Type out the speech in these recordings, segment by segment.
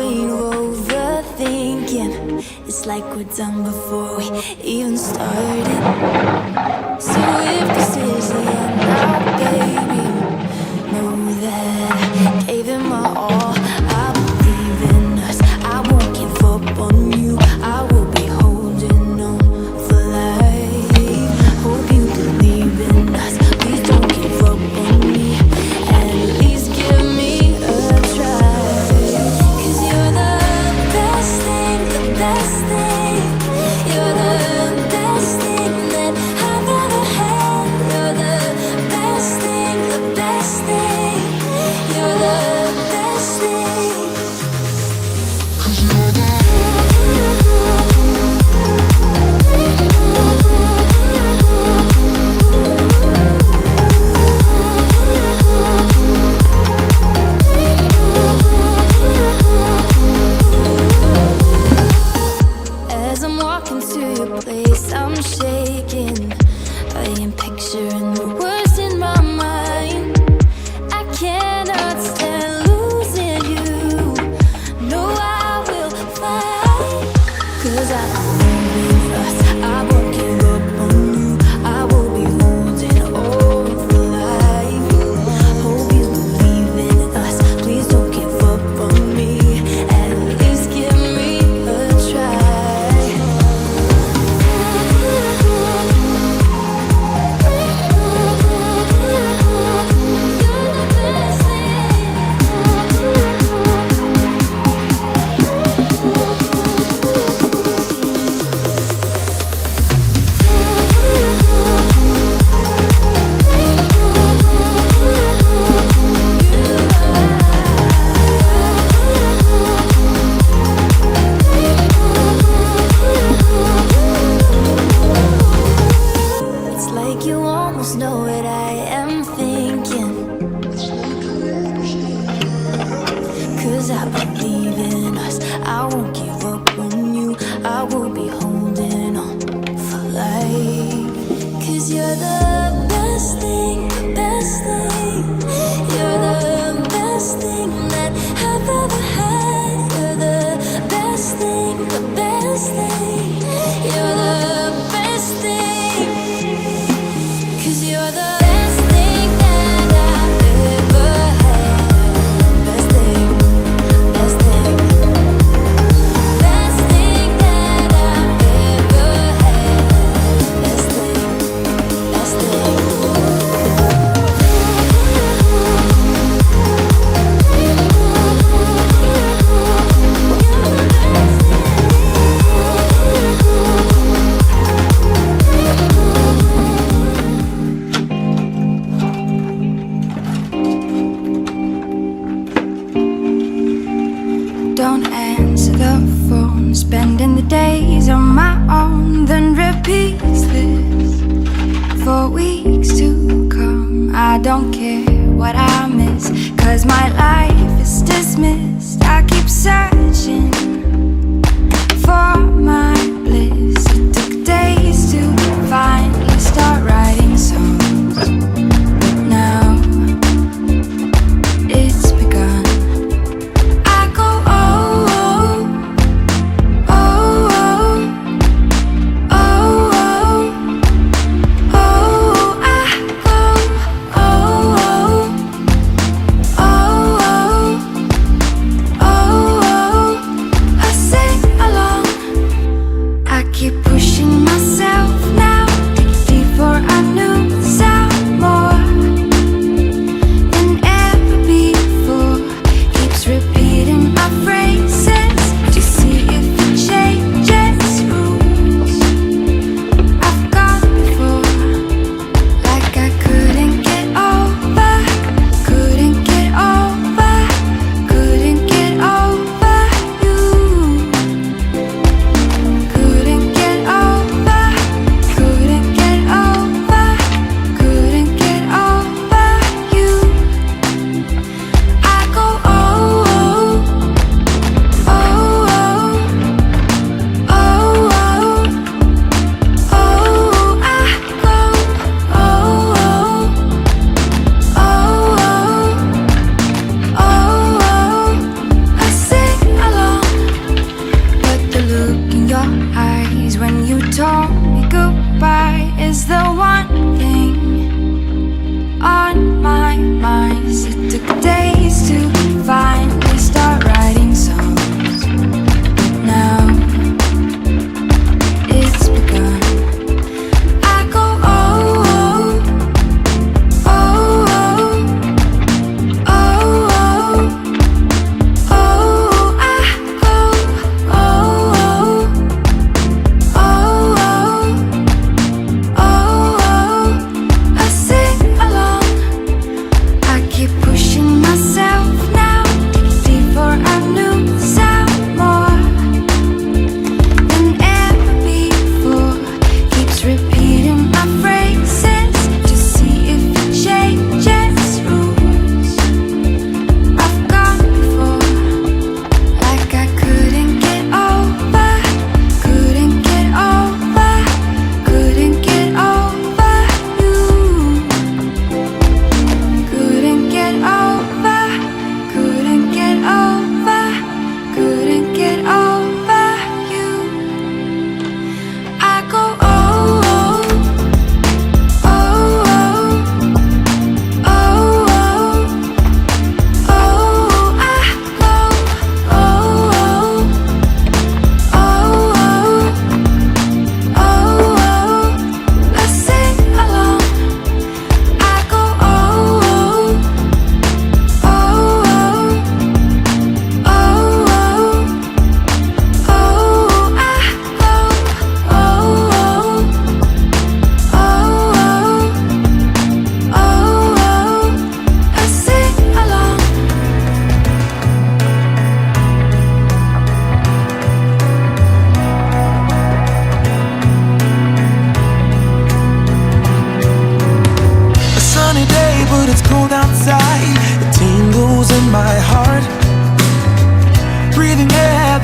point of overthinking. It's like we're done before we even started. So if this is the end now, baby, know that I gave it my all. I believe in us, I won't give up on you. I will be holding on for life. Hope you believe in us, please don't give up on me. At least give me a try. 'Cause you're the best thing, the best thing. You're the best thing that I've ever had. You're the best thing, the best thing. You're the best thing. 'Cause you're the As I'm walking to your place, I'm shaking. I am picturing the worst in my mind. I cannot stand losing you. No, I will fight. 'Cause I believe in us, I won't give up on you. I will be holding on for life. Hope you believe in us, please don't give up on me. At least give me a try. It's like you almost know what I am thinking. 'Cause I believe in us, I won't give up on you. I will be holding on for life. 'Cause you're the best thing, the best thing. You're the best thing that I've ever had. You're the best thing, the best thing. You're the best thing. 'Cause you're the best thing that I've ever had. Best thing, best thing. Best thing that I've ever had. Best thing, best thing. Don't answer the phone, spending the days on my own, then repeats this for weeks to come. I don't care what I miss, 'cause my life is dismissed. I keep searching for my bliss. It took days to finally start writing songs, but now it's begun. I go oh oh oh oh oh oh oh. I go oh oh oh oh oh. I sing along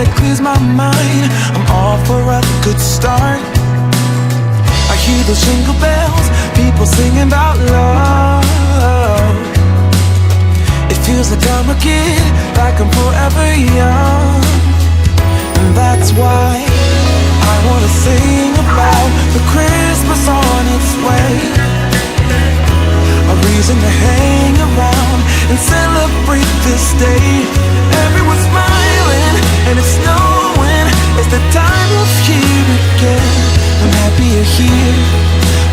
that clears my mind. I'm all for a good start. I hear those jingle bells, people singing about love. It feels like I'm a kid, like I'm forever young. And that's why I wanna sing about the Christmas on its way. A reason to hang around and celebrate this day. Everyone's smiling and it's snowing. It's the time of year again. I'm happy you're here,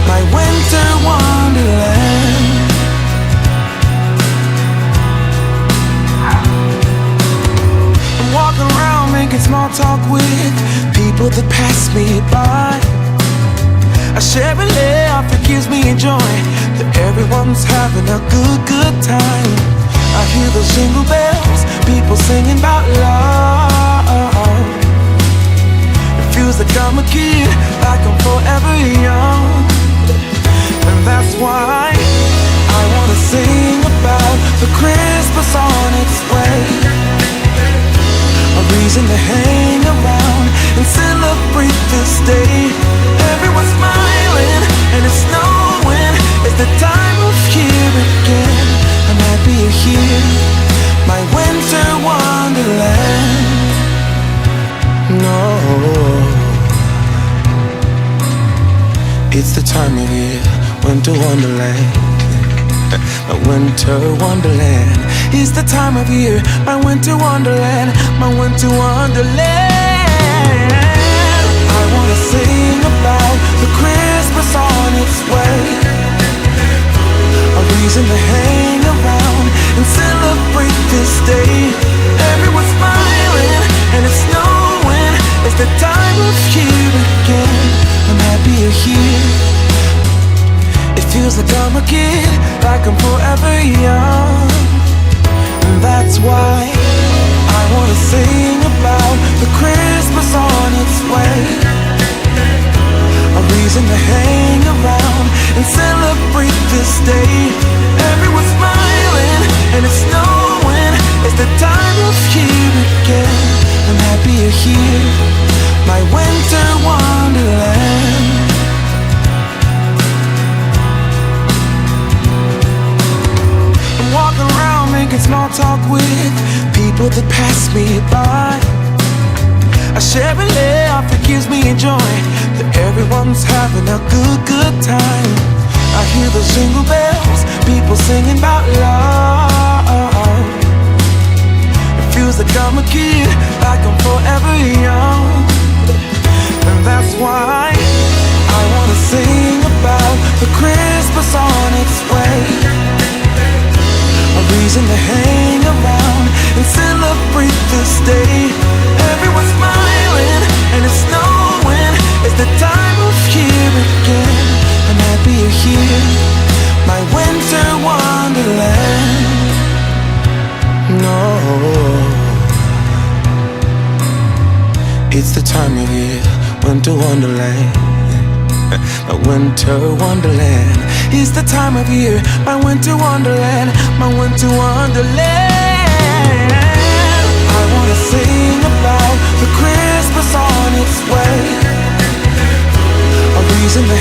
my winter wonderland. I'm walking around making small talk with people that pass me by. I share a laugh, it gives me joy that everyone's having a good time. I hear those jingle bells, people singing about love. It feels like I'm a kid, like I'm forever young. And that's why I wanna sing about the Christmas on its way. A reason to hang around and celebrate this day. Everyone's smiling and it's snowing. It's the time of year again. I'm happy you're here, my winter wonderland. No, it's the time of year, winter wonderland. My winter wonderland. It's the time of year, my winter wonderland, my winter wonderland. I wanna sing about the Christmas on its way. A reason to hang around and celebrate this day. Everyone's smiling and it's snowing. It's the time of year again. I'm happy you're here. It feels like I'm a kid, like I'm forever young. And that's why I wanna sing about the Christmas on its way. A reason to hang around and celebrate this day. Everyone's smiling and it's snowing. It's the time of year again. I'm happy you're here, my winter wonderland. Walking around making small talk with people that pass me by. I share a laugh, it gives me joy that everyone's having a good time. I hear those jingle bells, people singing about love. It feels like I'm a kid, like I'm forever young. And that's why I wanna sing about the Christmas on its way. A reason to hang around and celebrate this day. Everyone's smiling and it's snowing. It's the time of year again. I'm happy you're here, my winter wonderland. No, it's the time of year, winter wonderland. My winter wonderland. It's the time of year, my winter wonderland, my winter wonderland. I wanna sing about the Christmas on its way. A reason to